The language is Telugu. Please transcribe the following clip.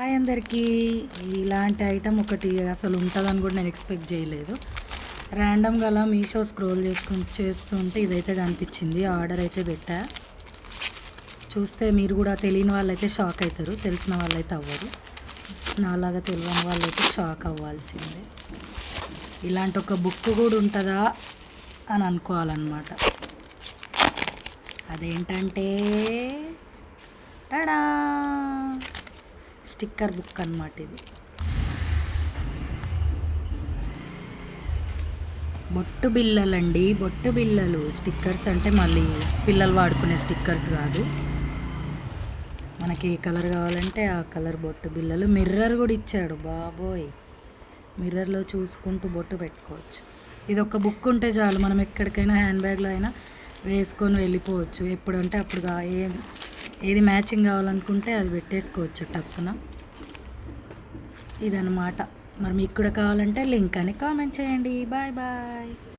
హాయ్ అందరికీ. ఇలాంటి ఐటమ్ ఒకటి అసలు ఉంటుందని కూడా నేను ఎక్స్పెక్ట్ చేయలేదు. ర్యాండమ్గా అలా మీషో స్క్రోల్ చేస్తుంటే ఇదైతే కనిపించింది. ఆర్డర్ అయితే పెట్టా. చూస్తే మీరు కూడా తెలియని వాళ్ళైతే షాక్ అవుతారు, తెలిసిన వాళ్ళైతే అవ్వరు. నాలాగా తెలియని వాళ్ళైతే షాక్ అవ్వాల్సిందే. ఇలాంటి ఒక బుక్ కూడా ఉంటుందా అని అనుకోవాలన్నమాట. అదేంటంటే టడా స్టిక్కర్ బుక్ అన్నమాట. ఇది బొట్టు బిళ్ళలండి, బొట్టు బిళ్ళలు. స్టిక్కర్స్ అంటే మళ్ళీ పిల్లలు వాడుకునే స్టిక్కర్స్ కాదు. మనకి ఏ కలర్ కావాలంటే ఆ కలర్ బొట్టు బిళ్ళలు. మిర్రర్ కూడా ఇచ్చాడు బాబోయ్. మిర్రర్లో చూసుకుంటూ బొట్టు పెట్టుకోవచ్చు. ఇది ఒక బుక్ ఉంటే చాలు, మనం ఎక్కడికైనా హ్యాండ్ బ్యాగ్లో అయినా వేసుకొని వెళ్ళిపోవచ్చు. ఎప్పుడంటే అప్పుడు ఏది మ్యాచింగ్ కావాలనుకుంటే అది పెట్టేసుకోవచ్చు టక్కున. ఇదన్నమాట. మరి మీకు కూడా కావాలంటే లింక్ అని కామెంట్ చేయండి. Bye bye.